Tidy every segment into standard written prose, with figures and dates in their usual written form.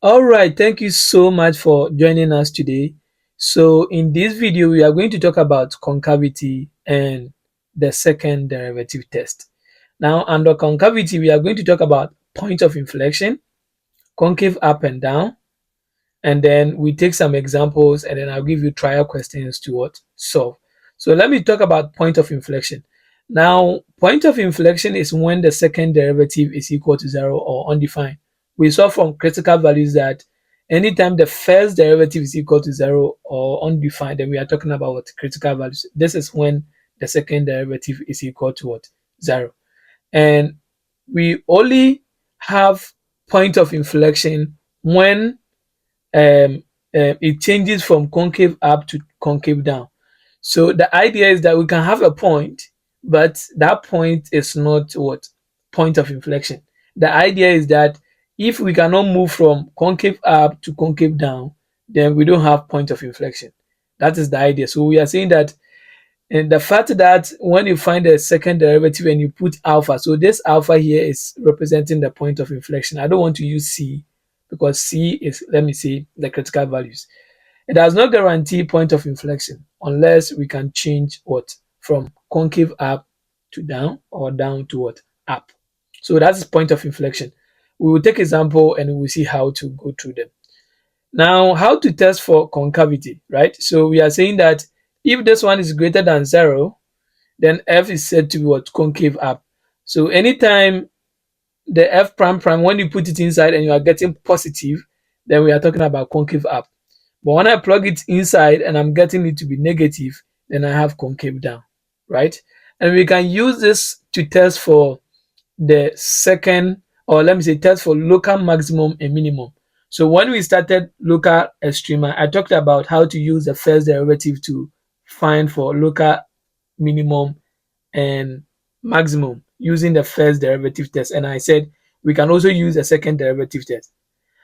All right, thank you so much for joining us today. So, in this video, we are going to talk about concavity and the second derivative test. Now, under concavity, we are going to talk about point of inflection, concave up and down, and then we take some examples, and then I'll give you trial questions to what solve. So, let me talk about point of inflection. Now, point of inflection is when the second derivative is equal to zero or undefined. We saw from critical values that anytime the first derivative is equal to zero or undefined, then we are talking about what critical values. This is when the second derivative is equal to what zero. And we only have point of inflection when it changes from concave up to concave down. So the idea is that we can have a point, but that point is not what point of inflection. The idea is that if we cannot move from concave up to concave down, then we don't have point of inflection. That is the idea. So we are saying that, and the fact that when you find a second derivative and you put alpha, so this alpha here is representing the point of inflection. I don't want to use C because C is, let me see, the critical values. It does not guarantee point of inflection unless we can change what from concave up to down or down to what up. So that's point of inflection. We will take example and we will see how to go through them. Now, how to test for concavity, right? So we are saying that if this one is greater than zero, then F is said to be what concave up. So anytime the F prime prime, when you put it inside and you are getting positive, then we are talking about concave up. But when I plug it inside and I'm getting it to be negative, then I have concave down, right? And we can use this to test for the second, or let me say test for local maximum and minimum. So when we started local extrema, I talked about how to use the first derivative to find for local minimum and maximum using the first derivative test. And I said we can also use a second derivative test.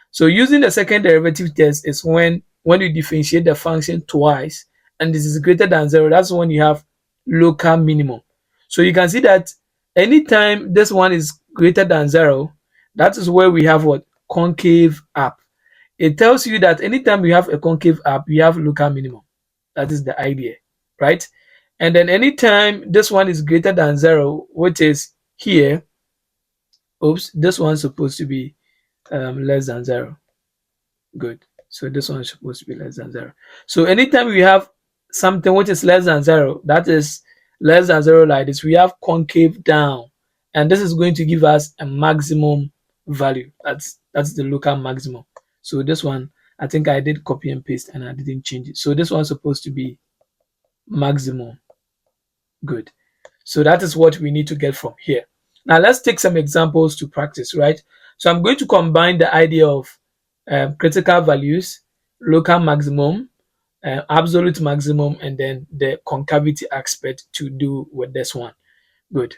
So using the second derivative test is when you differentiate the function twice and this is greater than zero, that's when you have local minimum. So you can see that anytime this one is greater than zero, that is where we have what concave up. It tells you that anytime you have a concave up, you have local minimum. That is the idea, right? And then anytime this one is greater than zero, which is here, oops, this one's supposed to be less than zero. Good. So this one is supposed to be less than zero. So anytime we have something which is less than zero, that is less than zero like this, we have concave down. And this is going to give us a maximum value. That's the local maximum. So this one, I think I did copy and paste and I didn't change it. So this one's supposed to be maximum. Good. So that is what we need to get from here. Now let's take some examples to practice, right? So I'm going to combine the idea of critical values, local maximum, absolute maximum, and then the concavity aspect to do with this one. Good.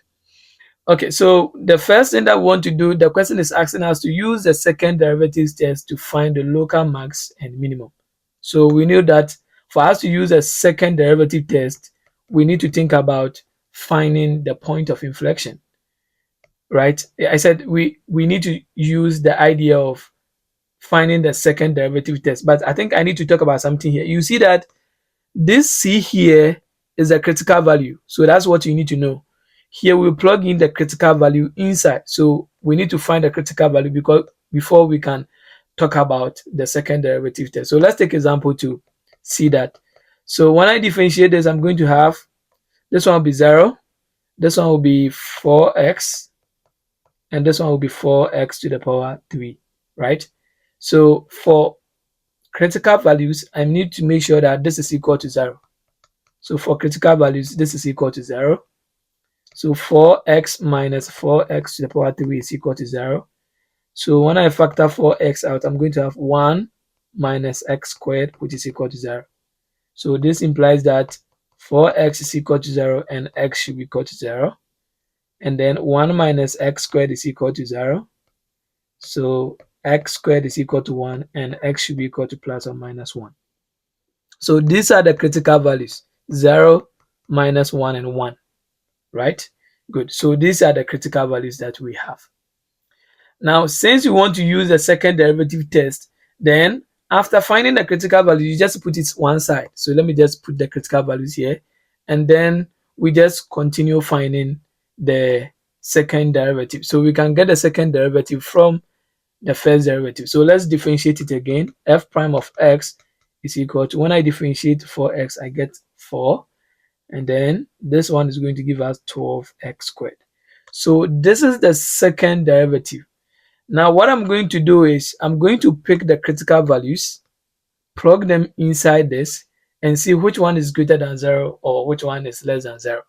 Okay, so the first thing that we want to do, the question is asking us to use the second derivatives test to find the local max and minimum. So we know that for us to use a second derivative test, we need to think about finding the point of inflection, right? I said we need to use the idea of finding the second derivative test, but I think I need to talk about something here. You see that this C here is a critical value, so that's what you need to know. Here we plug in the critical value inside, so we need to find the critical value because before we can talk about the second derivative test. So let's take example to see that. So when I differentiate this, I'm going to have this one will be 0, this one will be 4x, and this one will be 4x to the power 3, right? So for critical values, I need to make sure that this is equal to 0. So for critical values, this is equal to 0. So 4x minus 4x to the power 3 is equal to 0. So when I factor 4x out, I'm going to have 1 minus x squared, which is equal to 0. So this implies that 4x is equal to 0 and x should be equal to 0. And then 1 minus x squared is equal to 0. So x squared is equal to 1 and x should be equal to plus or minus 1. So these are the critical values, 0, minus 1, and 1, right? Good. So these are the critical values that we have. Now, since you want to use the second derivative test, then after finding the critical value, you just put it one side. So let me just put the critical values here, and then we just continue finding the second derivative. So we can get the second derivative from the first derivative. So let's differentiate it again. F prime of x is equal to, when I differentiate 4x, I get 4. And then this one is going to give us 12x squared. So this is the second derivative. Now what I'm going to do is I'm going to pick the critical values, plug them inside this, and see which one is greater than 0 or which one is less than 0.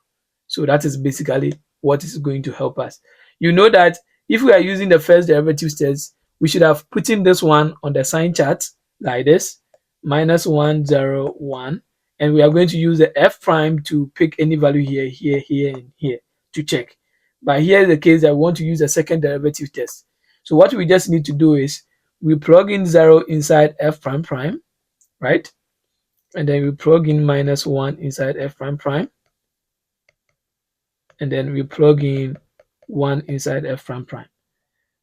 So that is basically what is going to help us. You know that if we are using the first derivative test, we should have put in this one on the sign chart like this, minus 1, 0, 1. And we are going to use the f prime to pick any value here, here, here, and here to check. But here is the case that we want to use a second derivative test. So what we just need to do is we plug in 0 inside f prime prime, right? And then we plug in minus 1 inside f prime prime. And then we plug in 1 inside f prime prime.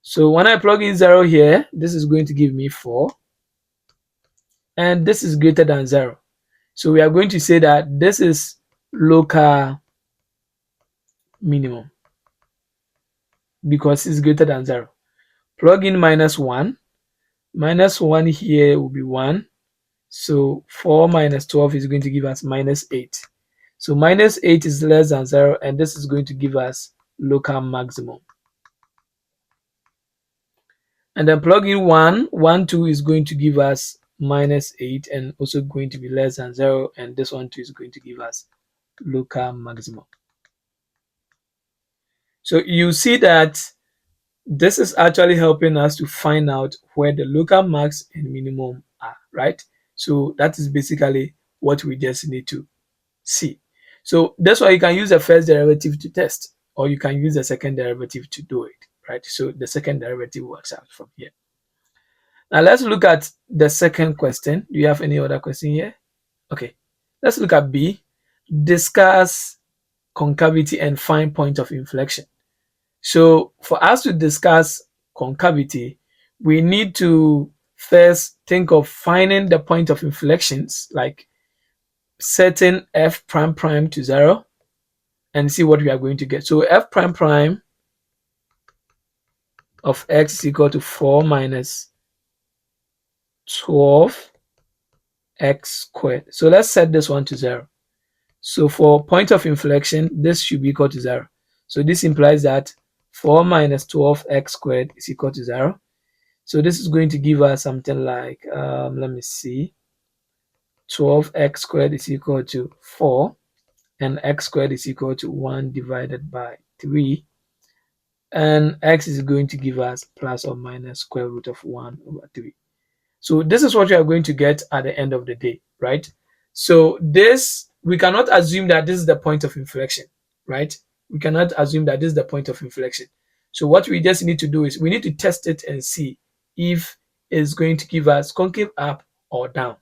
So when I plug in 0 here, this is going to give me 4. And this is greater than 0. So we are going to say that this is local minimum because it's greater than 0. Plug in minus 1. Minus 1 here will be 1. So 4 minus 12 is going to give us minus 8. So minus 8 is less than 0, and this is going to give us local maximum. And then plug in 1. 1, 2 is going to give us minus 8 and also going to be less than 0, and this one too is going to give us local maximum. So you see that this is actually helping us to find out where the local max and minimum are, right? So that is basically what we just need to see. So that's why you can use the first derivative to test, or you can use the second derivative to do it, right? So the second derivative works out from here. Now let's look at the second question. Do you have any other question here? Okay, let's look at B. Discuss concavity and find point of inflection. So for us to discuss concavity, we need to first think of finding the point of inflections, like setting f prime prime to 0 and see what we are going to get. So f prime prime of x is equal to 4 minus 12x squared. So let's set this one to 0. So for point of inflection, this should be equal to 0. So this implies that 4 minus 12x squared is equal to 0. So this is going to give us something like, let me see, 12x squared is equal to 4, and x squared is equal to 1 divided by 3. And x is going to give us plus or minus square root of 1 over 3. So this is what you are going to get at the end of the day, right? So this, we cannot assume that this is the point of inflection, right? We cannot assume that this is the point of inflection. So what we just need to do is we need to test it and see if it's going to give us concave up or down.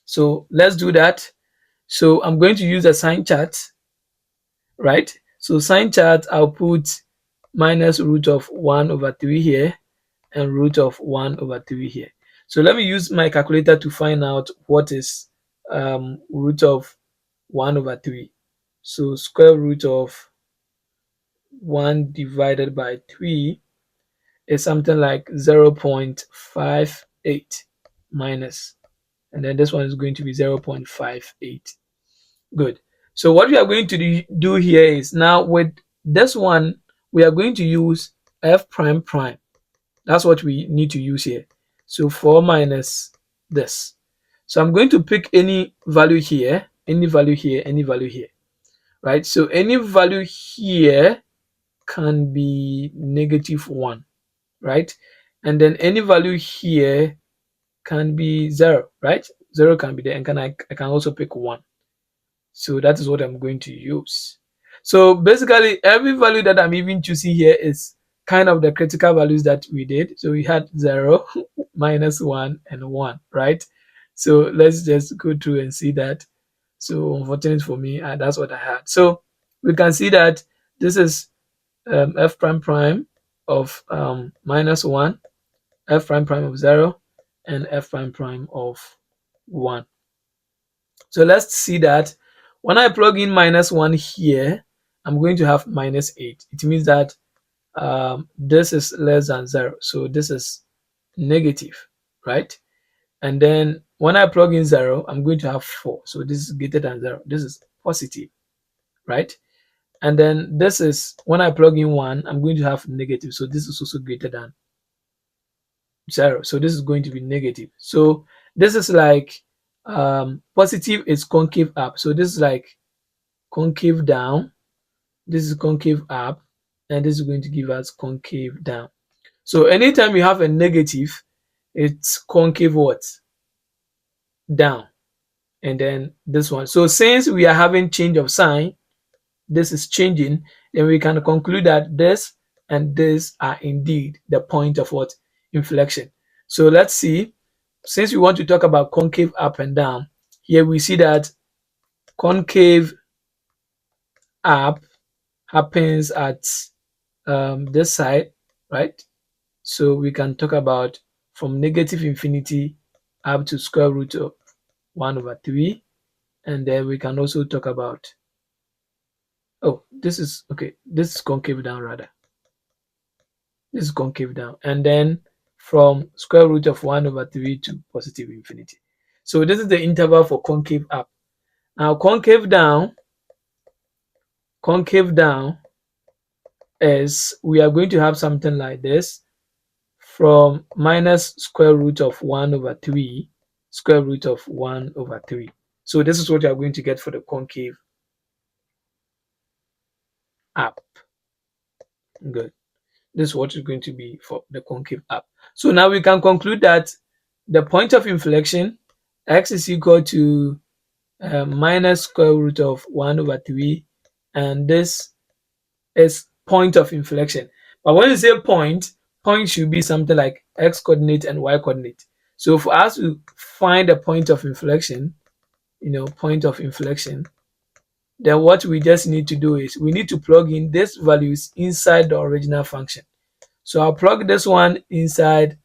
So let's do that. So I'm going to use a sign chart, right? So sign chart, I'll put minus root of 1 over 3 here and root of 1 over 3 here. So let me use my calculator to find out what is root of 1 over 3. So square root of 1 divided by 3 is something like 0.58 minus, and then this one is going to be 0.58. Good. So what we are going to do here is, now with this one, we are going to use f prime prime. That's what we need to use here. So 4 minus this. So I'm going to pick any value here, any value here, any value here, right? So any value here can be -1, right? And then any value here can be 0, right? 0 can be there, and I can also pick 1. So that is what I'm going to use. So basically every value that I'm even choosing here is kind of the critical values that we did. So we had 0, -1, and 1, right? So let's just go through and see that. So unfortunately for me, that's what I had. So we can see that this is f prime prime of -1, f prime prime of 0, and f prime prime of 1. So let's see that when I plug in -1 here, I'm going to have -8. It means that this is less than 0, so this is negative, right? And then when I plug in 0, I'm going to have 4, so this is greater than 0. This is positive, right? And then this is when I plug in 1, I'm going to have negative, so this is also greater than 0, so this is going to be negative. So this is like positive is concave up, so this is like concave down, this is concave up, and this is going to give us concave down. So anytime you have a negative, it's concave what? Down. And then this one. So since we are having change of sign, this is changing, then we can conclude that this and this are indeed the point of what? Inflection. So let's see. Since we want to talk about concave up and down, here we see that concave up happens at this side, right? So we can talk about from negative infinity up to square root of 1/3. And then we can also talk about, oh, this is, okay, this is concave down rather. This is concave down. And then from square root of 1/3 to positive infinity. So this is the interval for concave up. Now concave down is, we are going to have something like this, from minus square root of 1/3 square root of 1/3. So this is what you are going to get for the concave up. Good. This is what is going to be for the concave up. So now we can conclude that the point of inflection, x is equal to minus square root of 1/3, and this is point of inflection. But when you say point should be something like x coordinate and y coordinate. So for us to find the point of inflection, point of inflection, then what we just need to do is we need to plug in these values inside the original function. So I'll plug this one inside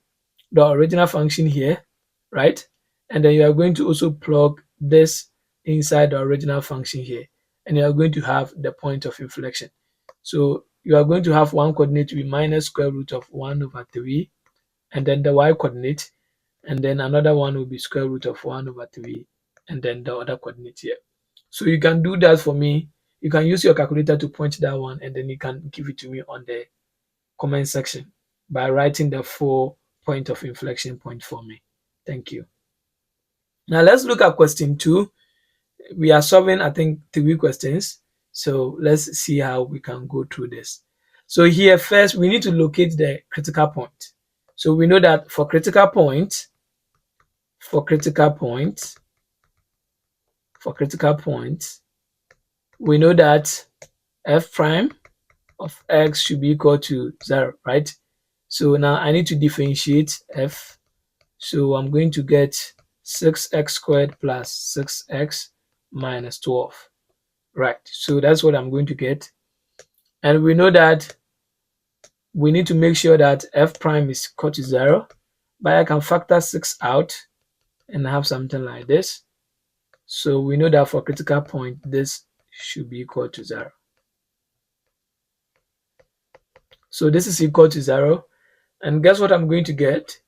the original function here, right? And then you are going to also plug this inside the original function here, and you are going to have the point of inflection. So you are going to have one coordinate to be minus square root of 1/3, and then the y coordinate, and then another one will be square root of 1/3, and then the other coordinate here. So you can do that for me. You can use your calculator to punch that one, and then you can give it to me on the comment section by writing the full point of inflection point for me. Thank you. Now let's look at question 2. We are solving, I think, 3 questions. So let's see how we can go through this. So here first, we need to locate the critical point. So we know that for critical point, we know that f prime of x should be equal to 0, right? So now I need to differentiate f. So I'm going to get 6x squared plus 6x minus 12, right? So that's what I'm going to get. And we know that we need to make sure that f prime is equal to 0, but I can factor 6 out and have something like this. So we know that for critical point, this should be equal to 0. So this is equal to 0. And guess what I'm going to get?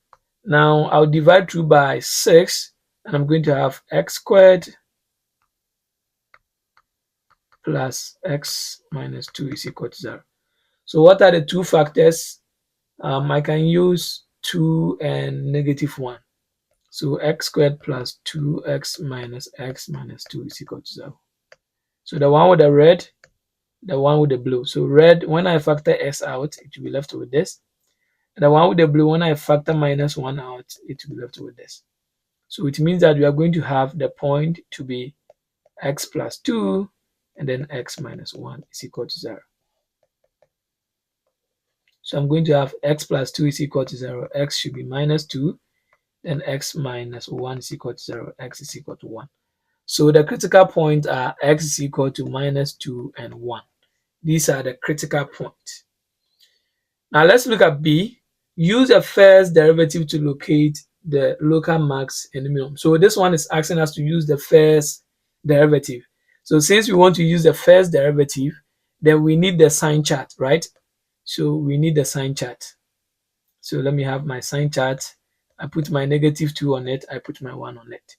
Now I'll divide through by 6, and I'm going to have x squared plus x minus 2 is equal to 0. So what are the two factors? I can use 2 and negative 1. So x squared plus 2x minus x minus 2 is equal to 0. So the one with the red, the one with the blue. So red, when I factor s out, it will be left with this. And the one with the blue, when I factor minus 1 out, it will be left with this. So it means that we are going to have the point to be x plus 2, and then x minus 1 is equal to 0. So I'm going to have x plus 2 is equal to 0. X should be minus 2. Then x minus 1 is equal to 0. X is equal to 1. So the critical points are x is equal to minus 2 and 1. These are the critical points. Now let's look at B. Use a first derivative to locate the local max and minimum. So this one is asking us to use the first derivative. So since we want to use the first derivative, then we need the sign chart, right? So we need the sign chart. So let me have my sign chart. I put my -2 on it. I put my 1 on it.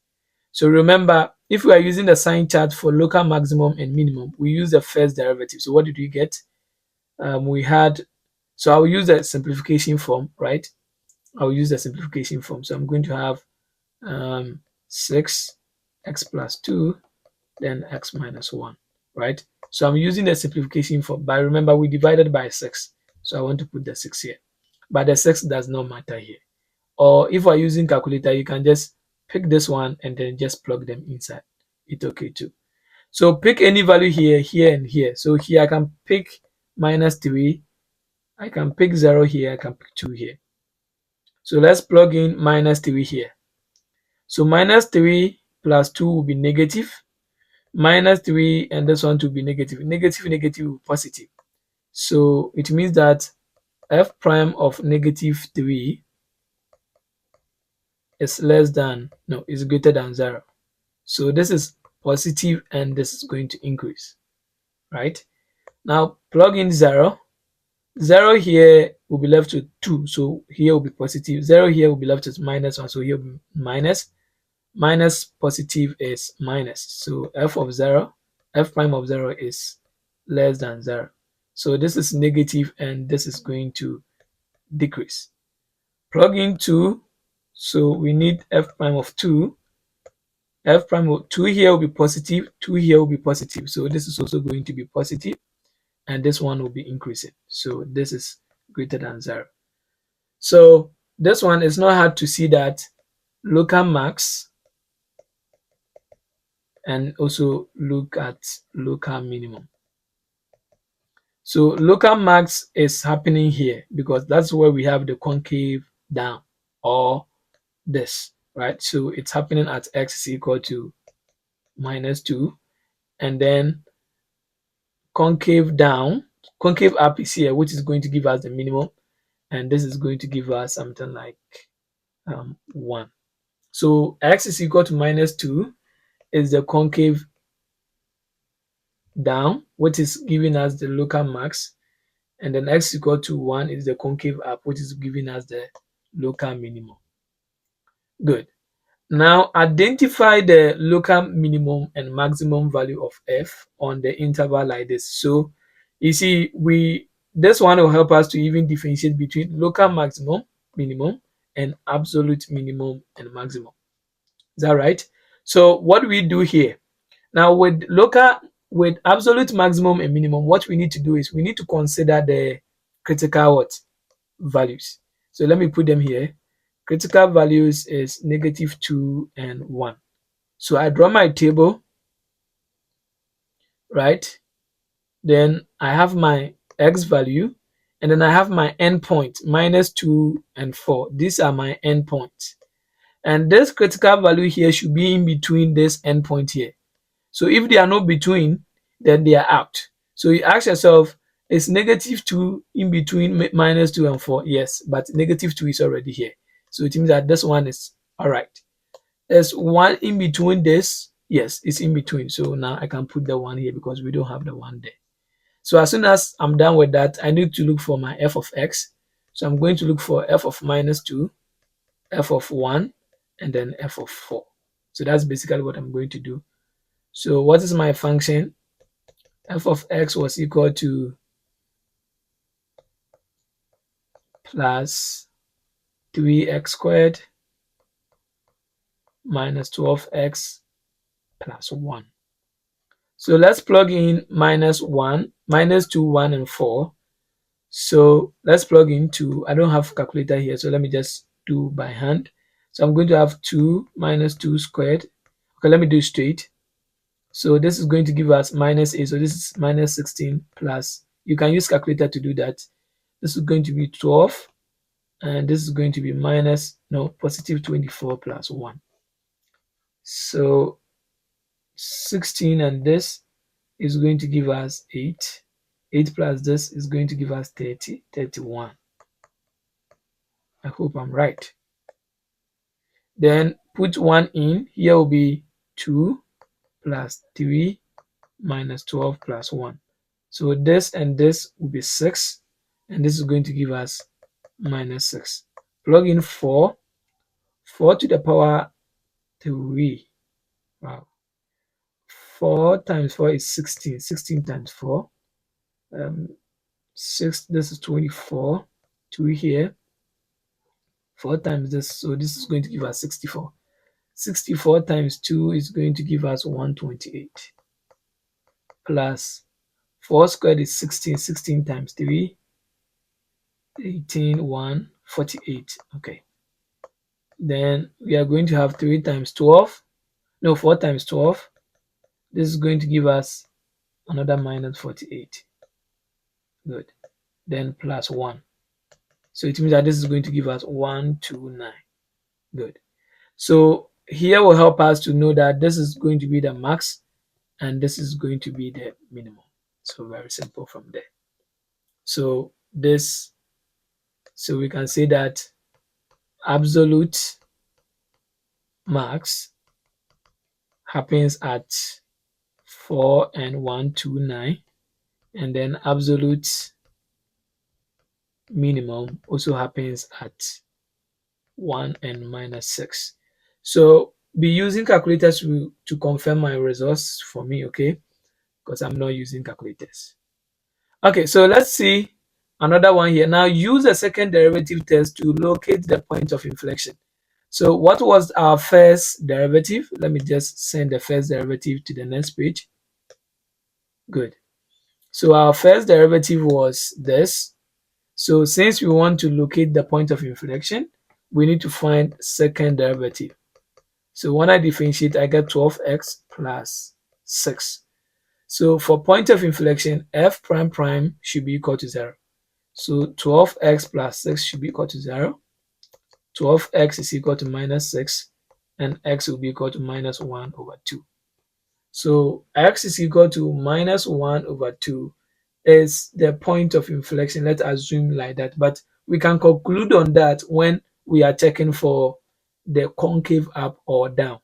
So remember, if we are using the sign chart for local maximum and minimum, we use the first derivative. So what did we get? We had, so I'll use the simplification form, right? I'll use the simplification form. So I'm going to have 6x plus 2, then x minus 1, right? So I'm using the simplification form, but remember we divided by 6. So I want to put the 6 here. But the 6 does not matter here. Or if we're using calculator, you can just pick this one and then just plug them inside. It's okay too. So pick any value here, here, and here. So here I can pick -3. I can pick 0 here. I can pick 2 here. So let's plug in -3 here. So -3 plus 2 will be negative. -3 and this one to be negative. Negative, negative will be positive. So it means that f prime of -3 is less than, no, is greater than 0. So this is positive and this is going to increase, right? Now plug in 0. 0 here will be left with 2. So here will be positive. 0 here will be left with -1. So here will be minus. Minus positive is minus. So f of 0, f prime of 0 is less than 0. So this is negative and this is going to decrease. Plug in 2. So we need f prime of 2. F prime of 2 here will be positive, 2 here will be positive. So this is also going to be positive, and this one will be increasing. So this is greater than 0. So this one is not hard to see that local max and also look at local minimum. So local max is happening here because that's where we have the concave down, or this, right? So it's happening at x is equal to -2, and then concave down, concave up is here, which is going to give us the minimum, and this is going to give us something like 1. So x is equal to -2 is the concave down, which is giving us the local max, and then x is equal to 1 is the concave up, which is giving us the local minimum. Good. Now identify the local minimum and maximum value of f on the interval like this. So you see, this one will help us to even differentiate between local maximum, minimum, and absolute minimum and maximum. Is that right? So what do we do here? Now with absolute maximum and minimum, what we need to do is we need to consider the critical values. So let me put them here. Critical values is -2 and 1. So I draw my table, right? Then I have my x value, and then I have my endpoint, -2 and 4. These are my endpoints. And this critical value here should be in between this endpoint here. So if they are not between, then they are out. So you ask yourself, is -2 in between -2 and 4? Yes, but -2 is already here. So it means that this one is all right. There's 1 in between this. Yes, it's in between. So now I can put the 1 here because we don't have the 1 there. So as soon as I'm done with that, I need to look for my f of x. So I'm going to look for f of -2, f of 1, and then f of 4. So that's basically what I'm going to do. So what is my function? F of x was equal to plus 3x squared minus 12x plus 1. So let's plug in -1, -2, 1, and 4. So let's plug in 2. I don't have calculator here, so let me just do by hand. So I'm going to have 2 minus 2 squared. Okay, let me do it straight. So this is going to give us -8. So this is -16 plus, you can use calculator to do that. This is going to be 12, and this is going to be positive 24 plus 1. So 16, and this is going to give us 8. 8 plus this is going to give us 30, 31. I hope I'm right. Then put 1 in. Here will be 2 plus 3 minus 12 plus 1. So this and this will be 6. And this is going to give us minus 6. Plug in 4. 4 to the power 3. Wow. 4 times 4 is 16. 16 times 4. 6, this is 24. 2 here. 4 times this, so this is going to give us 64. 64 times 2 is going to give us 128. Plus 4 squared is 16. 16 times 3, 18, 148. Okay. Then we are going to have 3 times 12. No, 4 times 12. This is going to give us another minus 48. Good. Then plus 1. So it means that this is going to give us 129. Good. So here will help us to know that this is going to be the max and this is going to be the minimum. So very simple from there. So we can say that absolute max happens at 4 and 129, and then absolute minimum also happens at 1 and minus 6. So be using calculators to confirm my results for me, okay? Because I'm not using calculators. Okay, so let's see another one here. Now use a second derivative test to locate the point of inflection. So what was our first derivative? Let me just send the first derivative to the next page. Good. So our first derivative was this. So since we want to locate the point of inflection, we need to find second derivative. So when I differentiate, I get 12x plus 6. So for point of inflection, f prime prime should be equal to 0. So 12x plus 6 should be equal to 0. 12x is equal to minus 6, and x will be equal to minus 1 over 2. So x is equal to minus 1 over 2 is the point of inflection. Let's assume like that. But we can conclude on that when we are checking for the concave up or down.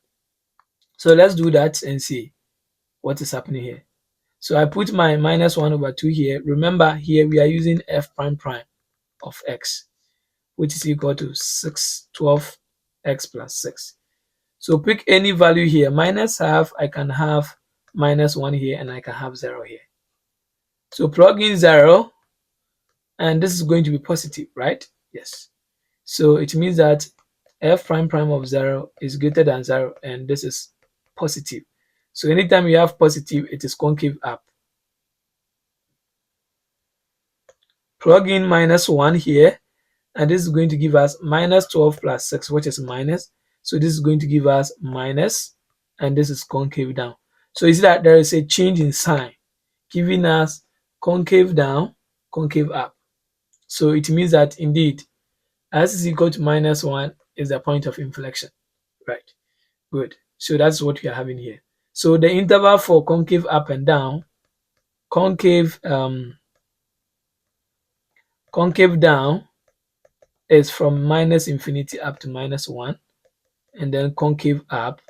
So let's do that and see what is happening here. So I put my minus 1 over 2 here. Remember, here we are using f prime prime of x, which is equal to 12x plus 6. So pick any value here. Minus half, I can have minus 1 here, and I can have 0 here. So plug in 0, and this is going to be positive, right? Yes. So it means that f prime prime of 0 is greater than 0, and this is positive. So anytime you have positive, it is concave up. Plug in minus 1 here, and this is going to give us minus 12 plus 6, which is minus. So this is going to give us minus, and this is concave down. So you see that there is a change in sign, giving us concave down, concave up. So it means that indeed, s is equal to minus 1 is the point of inflection, right? Good. So that's what we are having here. So the interval for concave up and down, concave down is from minus infinity up to minus 1, and then concave up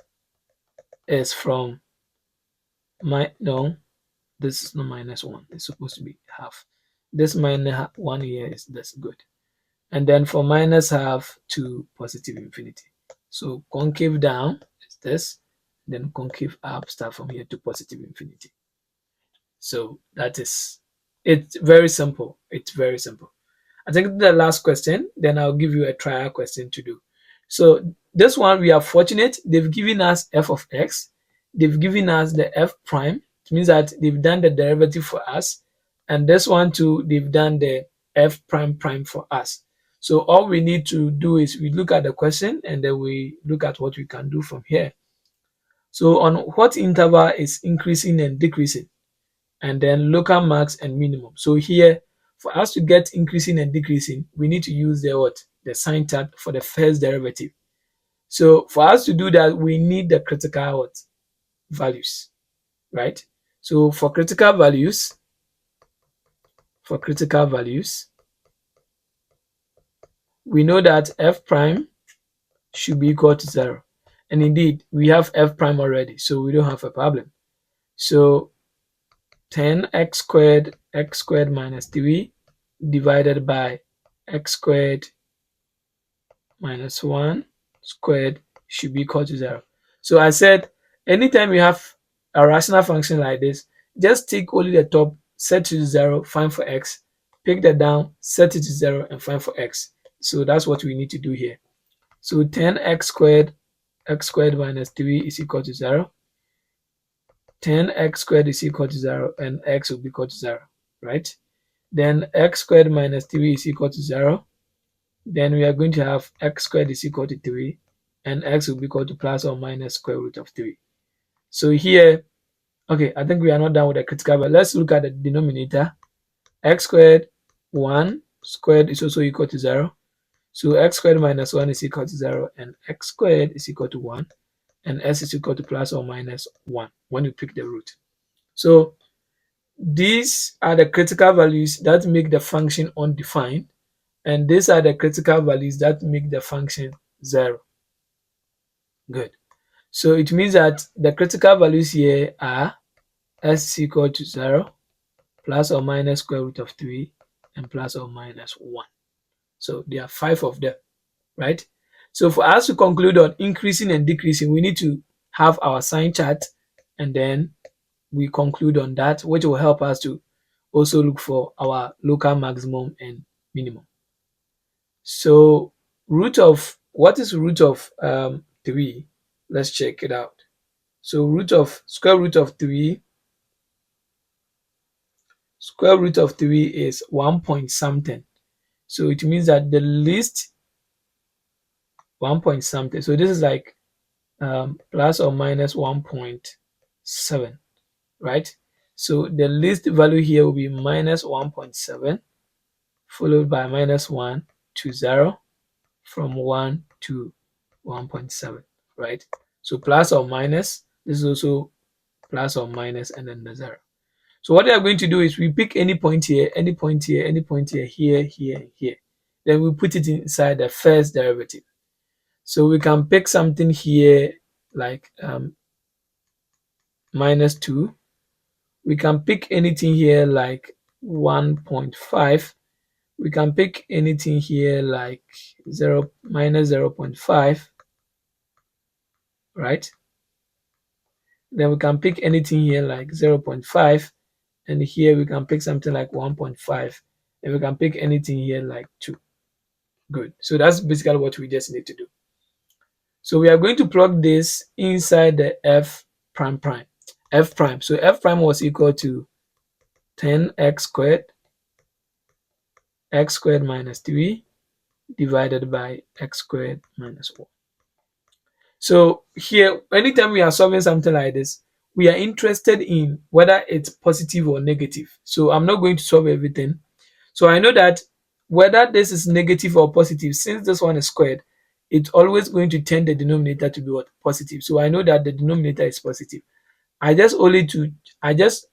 is from this is not minus 1, it's supposed to be half. This minus 1 here is this. Good. And then for minus half to positive infinity. So concave down is this, then concave up start from here to positive infinity. So that is, it's very simple. It's very simple. I think the last question, then I'll give you a trial question to do. So this one, we are fortunate. They've given us f of x. They've given us the f prime. It means that they've done the derivative for us. And this one too, they've done the f prime prime for us. So all we need to do is we look at the question and then we look at what we can do from here. So on what interval is increasing and decreasing? And then local max and minimum. So here, for us to get increasing and decreasing, we need to use the sign chart for the first derivative. So for us to do that, we need the critical values, right? So for critical values, for critical values, we know that f prime should be equal to 0. And indeed, we have f prime already, so we don't have a problem. So 10x squared minus 3 divided by x squared minus 1 squared should be equal to 0. So I said, anytime you have a rational function like this, just take only the top, set it to 0, find for x, pick the down, set it to 0, and find for x. So that's what we need to do here. So 10x squared minus 3 is equal to 0. 10x squared is equal to 0, and x will be equal to 0, right? Then x squared minus 3 is equal to 0. Then we are going to have x squared is equal to 3, and x will be equal to plus or minus square root of 3. So here, okay, I think we are not done with the critical, but let's look at the denominator. X squared 1 squared is also equal to 0. So x squared minus 1 is equal to 0, and x squared is equal to 1, and s is equal to plus or minus 1 when you pick the root. So these are the critical values that make the function undefined, and these are the critical values that make the function 0. Good. So it means that the critical values here are s is equal to 0, plus or minus square root of 3, and plus or minus 1. So there are 5 of them, right? So for us to conclude on increasing and decreasing, we need to have our sign chart, and then we conclude on that, which will help us to also look for our local maximum and minimum. So what is root of 3? Let's check it out. So square root of 3 is 1 point something. So it means that the least 1 point something. So this is like plus or minus 1.7, right? So the least value here will be minus 1.7, followed by minus 1 to 0, from 1 to 1.7, right? So plus or minus, this is also plus or minus, and then the 0. So what we are going to do is we pick any point here, any point here, any point here, here, here, and here. Then we put it inside the first derivative. So we can pick something here like minus 2. We can pick anything here like 1.5. We can pick anything here like minus 0.5, right? Then we can pick anything here like 0.5, and here we can pick something like 1.5, and we can pick anything here like 2. Good. So that's basically what we just need to do. So we are going to plug this inside the f prime. So f prime was equal to 10x squared minus 3 divided by x squared minus 1. So here, anytime we are solving something like this, we are interested in whether it's positive or negative. So I'm not going to solve everything. So I know that whether this is negative or positive, since this one is squared, it's always going to tend the denominator to be what? Positive. So I know that the denominator is positive. I just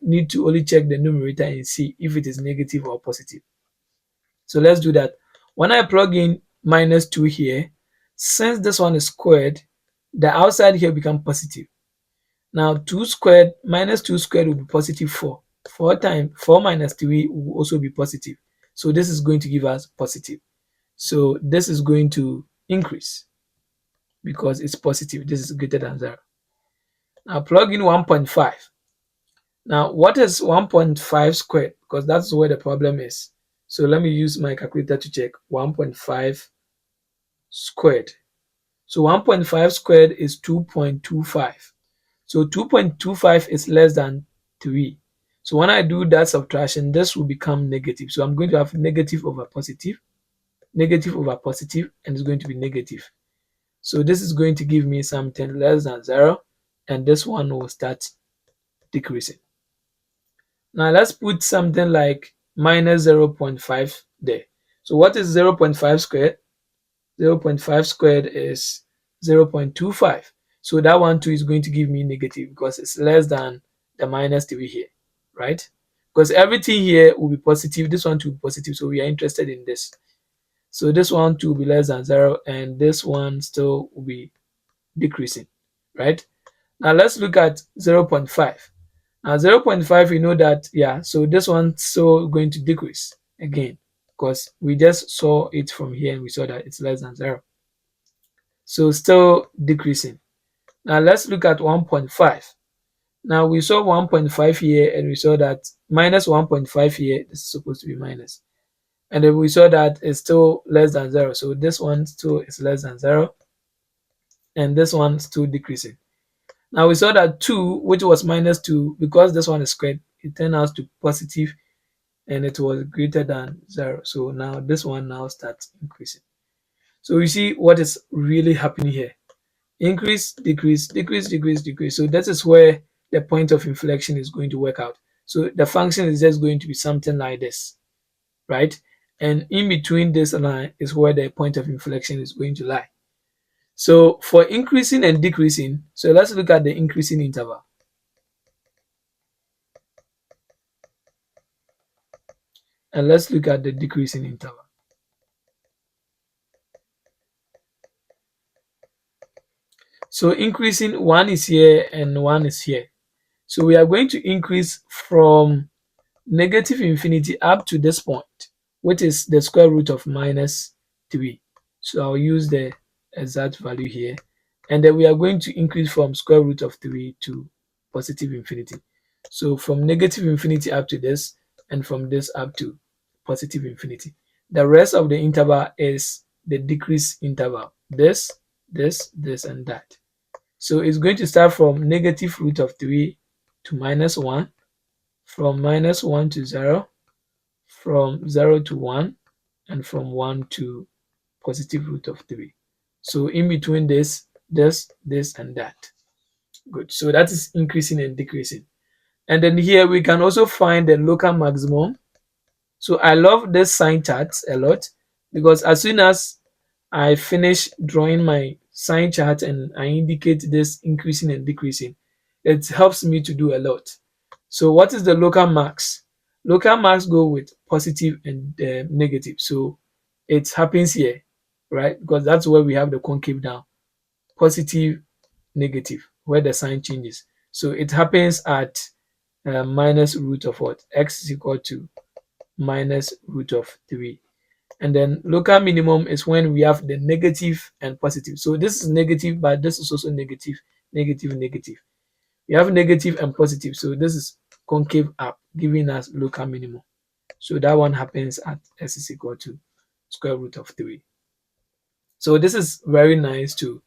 need to only check the numerator and see if it is negative or positive. So let's do that. When I plug in minus 2 here, since this one is squared, the outside here become positive. Now 2 squared minus 2 squared will be positive 4. 4 minus 3 will also be positive. So this is going to give us positive. So this is going to increase because it's positive. This is greater than 0. Now plug in 1.5. Now what is 1.5 squared? Because that's where the problem is. So let me use my calculator to check. 1.5 squared. So 1.5 squared is 2.25. So 2.25 is less than 3. So when I do that subtraction, this will become negative. So I'm going to have negative over positive, and it's going to be negative. So this is going to give me something less than 0, and this one will start decreasing. Now let's put something like minus 0.5 there. So what is 0.5 squared? 0.5 squared is 0.25. So that one too is going to give me negative because it's less than the minus 3 here, right? because everything here will be positive, this one to be positive, so we are interested in this. So this one to be less than 0, and this one still will be decreasing, right? Now let's look at 0.5. Now 0.5, we know that, yeah, so this one's still going to decrease again, because we just saw it from here and we saw that it's less than 0. So still decreasing. Now let's look at 1.5. Now we saw 1.5 here and we saw that minus 1.5 here, this is supposed to be minus. And then we saw that it's still less than 0. So this one still is less than 0. And this one still decreasing. Now we saw that 2, which was minus 2, because this one is squared, it turned out to positive and it was greater than 0. So now this one now starts increasing. So you see what is really happening here. Increase, decrease, decrease, decrease, decrease. So that is where the point of inflection is going to work out. So the function is just going to be something like this, right? And in between this line is where the point of inflection is going to lie. So for increasing and decreasing, so let's look at the increasing interval. And let's look at the decreasing interval. So increasing, 1 is here and 1 is here. So we are going to increase from negative infinity up to this point, which is the square root of minus 3. So I'll use the exact value here. And then we are going to increase from square root of 3 to positive infinity. So from negative infinity up to this, and from this up to positive infinity. The rest of the interval is the decrease interval. This, and that. So it's going to start from negative root of 3 to minus 1, from minus 1 to 0, from 0 to 1, and from 1 to positive root of 3. So in between this, and that. Good. So that is increasing and decreasing. And then here we can also find the local maximum. So I love this sign chart a lot, because as soon as I finish drawing my sign chart and I indicate this increasing and decreasing, it helps me to do a lot. So what is the local max? Local max go with positive and negative. So it happens here, right? Because that's where we have the concave down. Positive, negative, where the sign changes. So it happens at minus root of what? X is equal to minus root of 3. And then local minimum is when we have the negative and positive. So this is negative, but this is also negative, negative, negative. We have negative and positive. So this is concave up, giving us local minimum. So that one happens at S is equal to square root of 3. So this is very nice to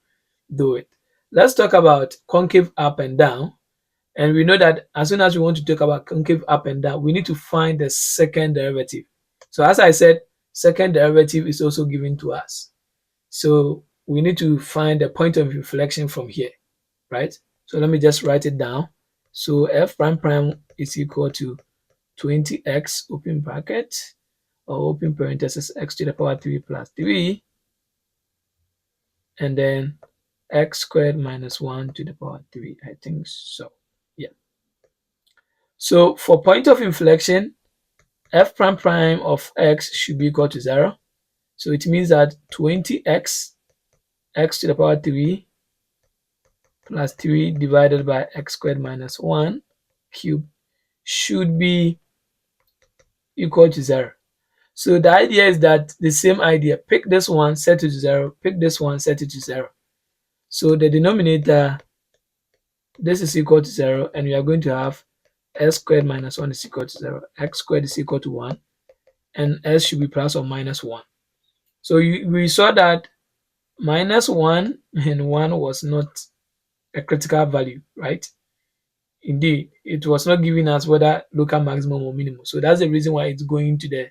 do it. Let's talk about concave up and down. And we know that as soon as we want to talk about concave up and down, we need to find the second derivative. So as I said, second derivative is also given to us. So we need to find the point of inflection from here, right? So let me just write it down. So f prime prime is equal to 20x open bracket or open parenthesis x to the power 3 plus 3, and then x squared minus 1 to the power 3. I think so. Yeah. So for point of inflection, f prime prime of x should be equal to 0. So it means that 20x x to the power 3 plus 3 divided by x squared minus 1 cubed should be equal to 0. So the idea is that the same idea, pick this one, set it to 0, pick this one, set it to 0. So the denominator, this is equal to 0, and we are going to have s squared minus 1 is equal to 0, x squared is equal to 1, and s should be plus or minus 1. So we saw that minus 1 and 1 was not a critical value, right? Indeed, it was not giving us whether local maximum or minimum. So that's the reason why it's going to the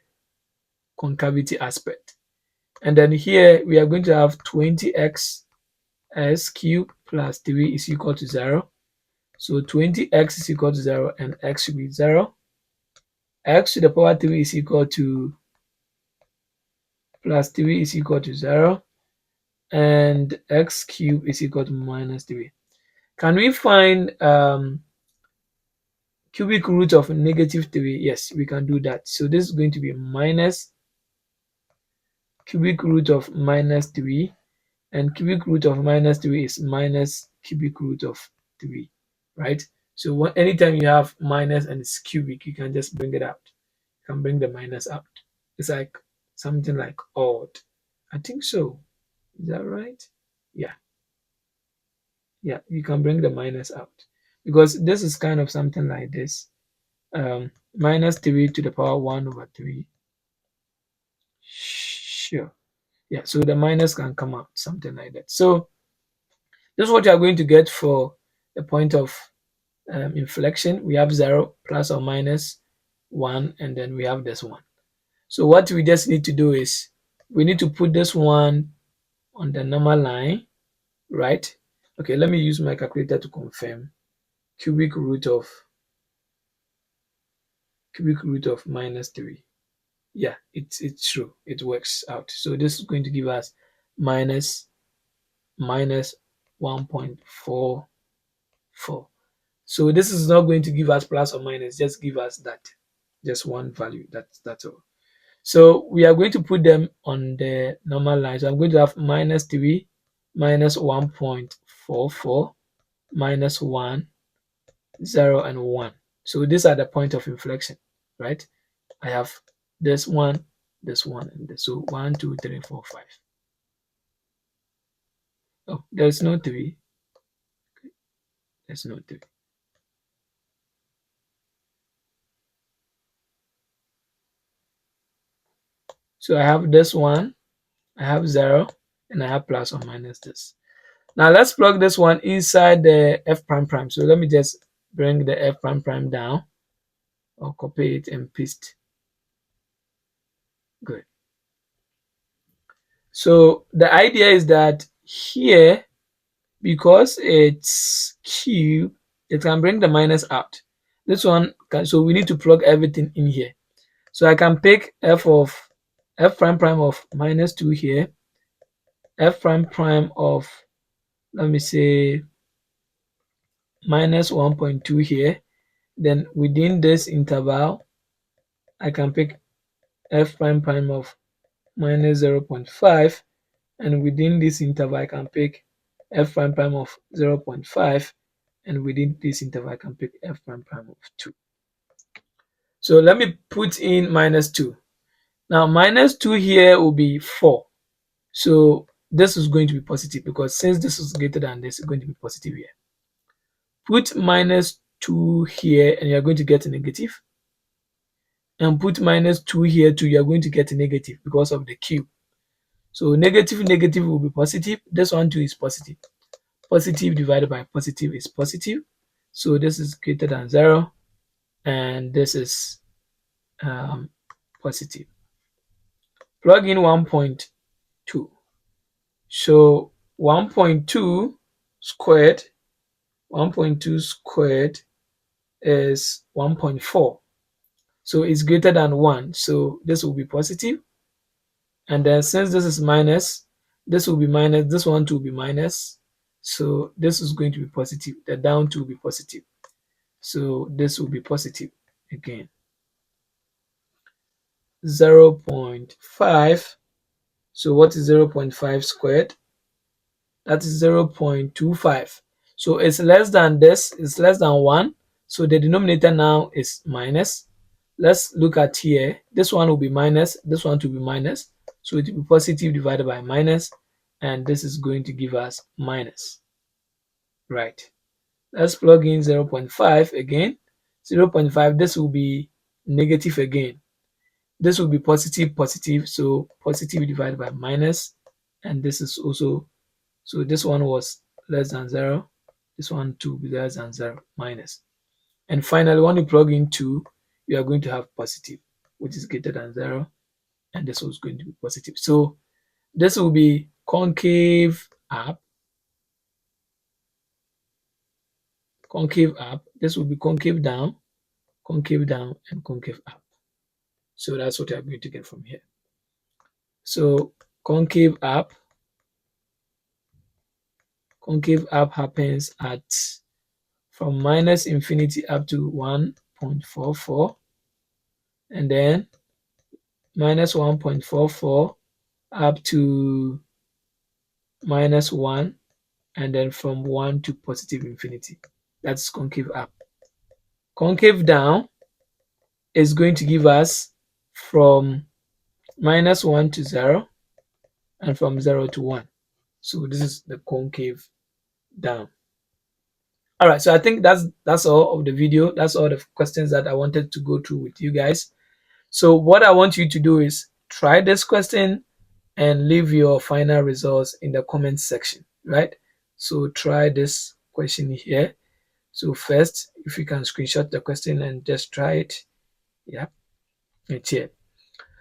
concavity aspect. And then here we are going to have 20x s cubed plus 3 is equal to 0. So 20x is equal to 0 and x should be 0. X to the power 3 is equal to plus 3 is equal to 0. And x cubed is equal to minus 3. Can we find cubic root of -3, yes, we can do that. So this is going to be minus cubic root of -3, and cubic root of -3 is minus cubic root of 3, right? So anytime you have minus and it's cubic, you can just bring it out. You can bring the minus out. It's like something like odd. I think so. Is that right? Yeah. Yeah, you can bring the minus out because this is kind of something like this. -3 to the power 1/3. Sure. Yeah, so the minus can come out, something like that. So this is what you are going to get for the point of inflection. We have 0 plus or minus 1, and then we have this one. So what we just need to do is we need to put this one on the normal line, right? Okay, let me use my calculator to confirm. Cubic root of -3. Yeah, it's true. It works out. So this is going to give us minus 1.44. So this is not going to give us plus or minus, just give us that, just one value. That's all. So we are going to put them on the normal line. So I'm going to have -3, minus 1.44, minus 1, 0, and 1. So these are the point of inflection, right? I have this one, and this. So 1, 2, 3, 4, 5. Oh, there's no 3. There's no 3. So I have this one, I have 0, and I have plus or minus this. Now let's plug this one inside the f prime prime. So let me just bring the f prime prime down, or copy it and paste. Good. So the idea is that here, because it's cube, it can bring the minus out. This one can, so we need to plug everything in here. So I can pick f prime prime of -2 here, f prime prime of, let me say, -1.2 here. Then within this interval, I can pick f prime prime of -0.5, and within this interval I can pick f prime prime of 0.5, and within this interval I can pick f prime prime of 2. So let me put in -2. Now -2 here will be 4. So this is going to be positive because since this is greater than this, it's going to be positive here. Put -2 here and you're going to get a negative. And put -2 here too, you're going to get a negative because of the cube. So negative will be positive. This one too is positive. Positive divided by positive is positive. So this is greater than 0, and this is positive. Plug in 1.2. So 1.2 squared is 1.4. So it's greater than 1. So this will be positive. And then since this is minus, this will be minus, this one too will be minus. So this is going to be positive. The down 2 will be positive. So this will be positive again. 0.5. So what is 0.5 squared? That is 0.25. So it's less than this, it's less than 1. So the denominator now is minus. Let's look at here. This one will be minus, this one will be minus. So it will be positive divided by minus, and this is going to give us minus. Right. Let's plug in 0.5 again. 0.5, this will be negative again. This will be positive, so positive divided by minus, and this is also, so this one was less than 0, this one too will be less than 0, minus. And finally, when you plug in 2, you are going to have positive, which is greater than 0, and this was going to be positive. So this will be concave up, this will be concave down, and concave up. So that's what I'm going to get from here. So concave up happens at from -infinity up to 1.44, and then minus 1.44 up to minus 1, and then from 1 to positive infinity. That's concave up. Concave down is going to give us from minus 1 to 0 and from 0 to 1. So this is the concave down. All right, so I think that's all of the video. That's all the questions that I wanted to go through with you guys. So what I want you to do is try this question and leave your final results in the comment section, right? So try this question here. So first, if you can screenshot the question and just try it. Yeah, it's here.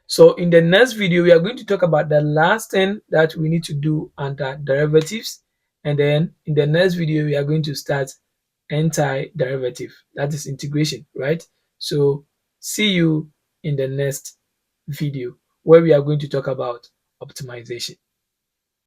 So in the next video, we are going to talk about the last thing that we need to do under derivatives. And then in the next video, we are going to start anti-derivative, that is integration, right? So see you in the next video where we are going to talk about optimization.